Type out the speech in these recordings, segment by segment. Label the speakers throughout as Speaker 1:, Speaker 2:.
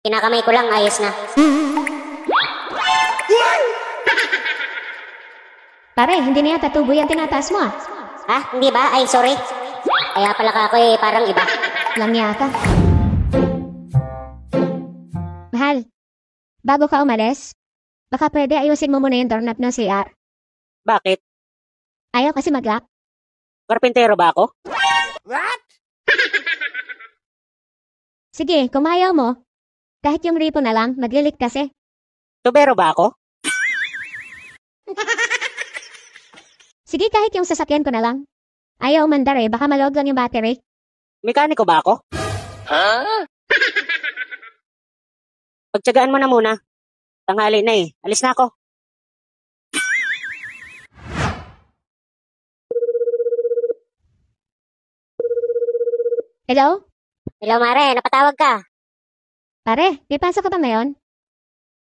Speaker 1: Kinakamay ko lang, ayos na.
Speaker 2: Pare, hindi na yata tubo yung tinataas mo ah.
Speaker 1: Ha? Hindi ba? Ay, sorry. Kaya pala ka ako parang iba.
Speaker 2: Lang yata. Mahal, bago ka umalis, baka pwede ayusin mo muna yung doorknob ng CR.
Speaker 3: Bakit?
Speaker 2: Ayaw kasi mag-lock.
Speaker 3: Karpintero ba ako?
Speaker 2: Sige, kung ayaw mo, kahit yung ripo na lang, maglilit kasi.
Speaker 3: Tubero ba ako?
Speaker 2: Sige, kahit yung sasakyan ko na lang. Ayaw umandar eh, baka malog lang yung battery.
Speaker 3: Mekaniko ba ako? Pagtsagaan mo na muna. Tanghali na eh. Alis na ako.
Speaker 2: Hello?
Speaker 1: Hello, Mare. Napatawag ka.
Speaker 2: Pare, may pasok ka ba ngayon?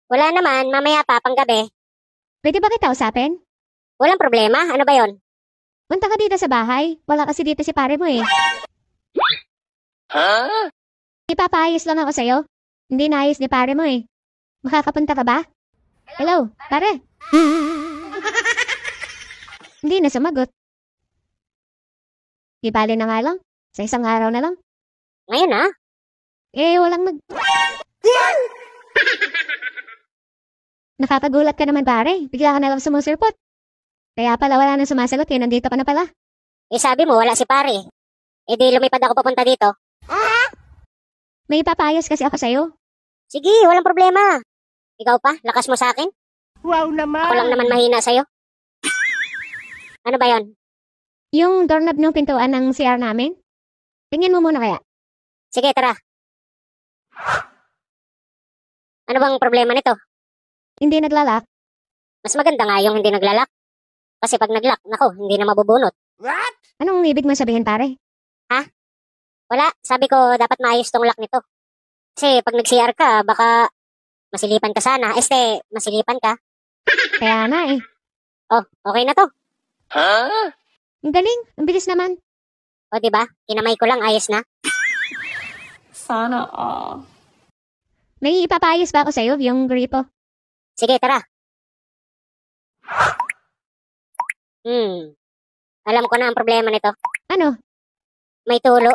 Speaker 1: Wala naman. Mamaya pa, panggabi.
Speaker 2: Pwede ba kita usapin?
Speaker 1: Walang problema. Ano ba yon?
Speaker 2: Punta ka dito sa bahay. Wala kasi dito si pare mo eh. Ipapaayos lang ako sa'yo. Hindi naayos ni pare mo eh. Makakapunta ka ba? Hello, pare. Hindi na sumagot. Ibali na nga lang. Sa isang araw na lang.
Speaker 1: Ngayon, ha?
Speaker 2: Eh, walang Nakakagulat ka naman pare. Bigla ka nalang sumusulpot. Kaya pala wala nang sumasagot eh. Nandito ka na pala.
Speaker 1: Eh, sabi mo, wala si pare. Eh, di lumipad ako papunta dito.
Speaker 2: May ipapayos kasi ako sa'yo.
Speaker 1: Sige, walang problema. Ikaw pa, lakas mo sa akin.
Speaker 3: Wow naman!
Speaker 1: Ako lang naman mahina sa'yo. Ano ba yon?
Speaker 2: Yung doorknob ng pintuan ng CR namin. Tingnan mo muna kaya.
Speaker 1: Sige, tara. Ano bang problema nito?
Speaker 2: Hindi naglalak.
Speaker 1: Mas maganda nga yung hindi naglalak. Kasi pag naglock, nako, hindi na mabubunot.
Speaker 2: Anong ibig mo sabihin pare?
Speaker 1: Wala, sabi ko dapat maayos tong lock nito. Kasi pag nag-CR ka, baka masilipan ka sana. Masilipan ka.
Speaker 2: Kaya na eh.
Speaker 1: Oh, okay na to.
Speaker 2: Ang galing. Ang bilis naman.
Speaker 1: O, diba? Kinamay ko lang, ayos na.
Speaker 4: Sana all.
Speaker 2: May ipapayos ba ako sa'yo? Yung gripo.
Speaker 1: Sige, tara. Alam ko na ang problema nito.
Speaker 2: Ano?
Speaker 1: May tulo.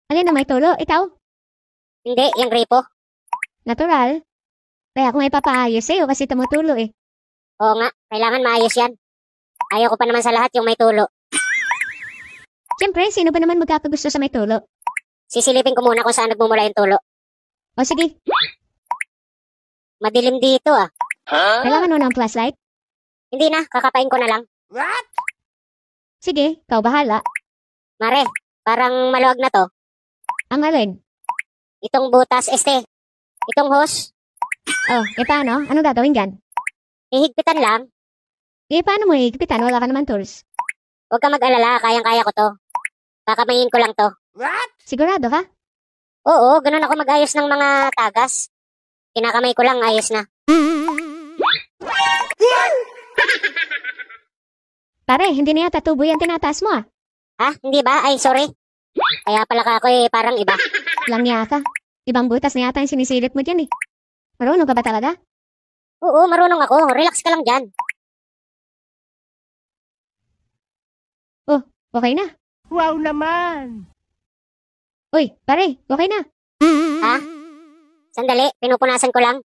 Speaker 2: Alin na may tulo? Ikaw?
Speaker 1: Hindi, yung gripo.
Speaker 2: Natural. Kaya kung may papaayos sa'yo kasi tumutulo eh.
Speaker 1: Oo nga, kailangan maayos yan. Ayaw ko pa naman sa lahat yung may tulo.
Speaker 2: Siyempre, sino ba naman magkakagusto sa may tulo?
Speaker 1: Sisilipin ko muna kung saan nagmumula yung tulo.
Speaker 2: O sige,
Speaker 1: Madilim dito ah.
Speaker 2: kailangan mo ng flashlight?
Speaker 1: Hindi na, kakapain ko na lang.
Speaker 2: Sige, ikaw bahala.
Speaker 1: Mare, parang maluwag na to.
Speaker 2: Ang alin?
Speaker 1: Itong butas, itong hose,
Speaker 2: Oh, paano? Anong gagawin dyan?
Speaker 1: hihigpitan lang.
Speaker 2: Paano mo higpitan? Wala ka naman tools.
Speaker 1: Huwag ka mag-alala, kayang-kaya ko to. Kakamayin ko lang to.
Speaker 2: Sigurado ka?
Speaker 1: Oo, ganun ako mag-ayos ng mga tagas. Kinakamay ko lang, ayos na.
Speaker 2: Pare, hindi na yata tubo yung tinataas mo ah.
Speaker 1: Ha? Hindi ba? Ay, sorry. Kaya pala ka ako parang iba.
Speaker 2: Lang yata. Ibang butas na yata yung sinisilip mo dyan eh. Marunong ka ba talaga?
Speaker 1: Oo, marunong ako. Relax ka lang dyan.
Speaker 2: Oh, okay na.
Speaker 3: Wow naman!
Speaker 2: Uy, pare, okay na.
Speaker 1: Ha? Sandali, pinupunasan ko lang.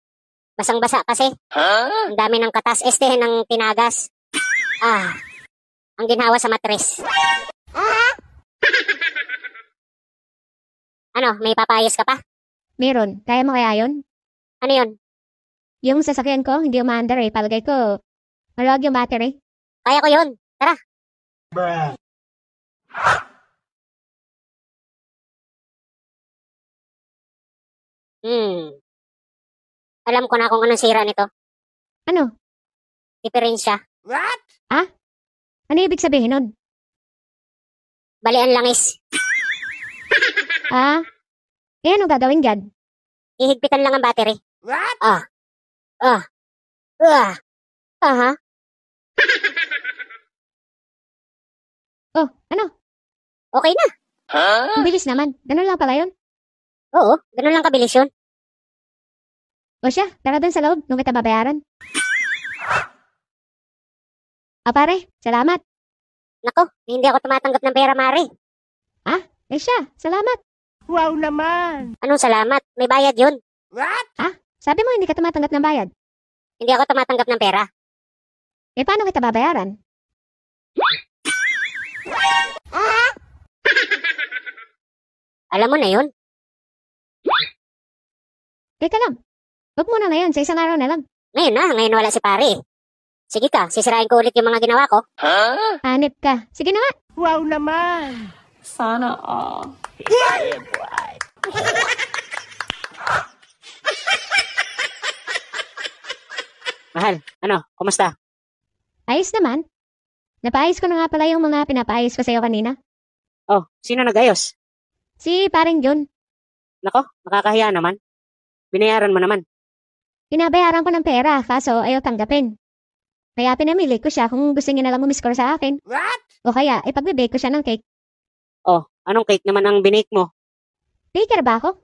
Speaker 1: Basang-basa kasi. Ang dami ng katas, ng tinagas. Ang ginhawa sa matres. Ano, may papayos ka pa?
Speaker 2: Meron. Kaya mo kaya yun?
Speaker 1: Ano yun?
Speaker 2: Yung sasakyan ko, hindi umaandar eh. Palagay ko, maluwag yung battery.
Speaker 1: Kaya ko yun. Tara. Alam ko na kung anong sira nito.
Speaker 2: Ano?
Speaker 1: Diferensya.
Speaker 2: Ano ibig sabihin nun?
Speaker 1: Bali ang langis.
Speaker 2: Ano gagawin dyan?
Speaker 1: Ihigpitan lang ang battery. Aha.
Speaker 2: Oh, ano?
Speaker 1: Okay na.
Speaker 2: Ang bilis naman. Ganun lang pala yun.
Speaker 1: Oo, ganun lang kabilis yun.
Speaker 2: O siya, tara dun sa loob. Nung kita babayaran. Pare, salamat.
Speaker 1: Nako, hindi ako tumatanggap ng pera, Mari.
Speaker 2: Siya, salamat.
Speaker 3: Wow naman!
Speaker 1: Anong salamat? May bayad yun.
Speaker 2: Sabi mo hindi ka tumatanggap ng bayad.
Speaker 1: Hindi ako tumatanggap ng pera.
Speaker 2: Paano kita babayaran?
Speaker 1: Alam mo na yun.
Speaker 2: Teka lang. Huwag muna ngayon, sa isang araw na lang.
Speaker 1: Ngayon wala si pare. Sige ka, sisirain ko ulit yung mga ginawa ko.
Speaker 2: Hanip ka. Sige na nga.
Speaker 3: Wow naman!
Speaker 4: Sana all.
Speaker 3: Mahal, ano? Kumusta?
Speaker 2: Ayos naman. Napaayos ko na nga pala yung mga pinapaayos ko sa'yo kanina.
Speaker 3: Oh, sino nagayos?
Speaker 2: Si paring Jun.
Speaker 3: Nako, nakakahiya naman. Binayaran mo naman.
Speaker 2: Pinabayaran ko ng pera, kaso ayaw tanggapin. Kaya pinamili ko siya kung gusto niya na lang umiskor sa akin. O kaya, ipagbibake ko siya ng cake.
Speaker 3: Oh, anong cake naman ang binake mo?
Speaker 2: Baker ba ako?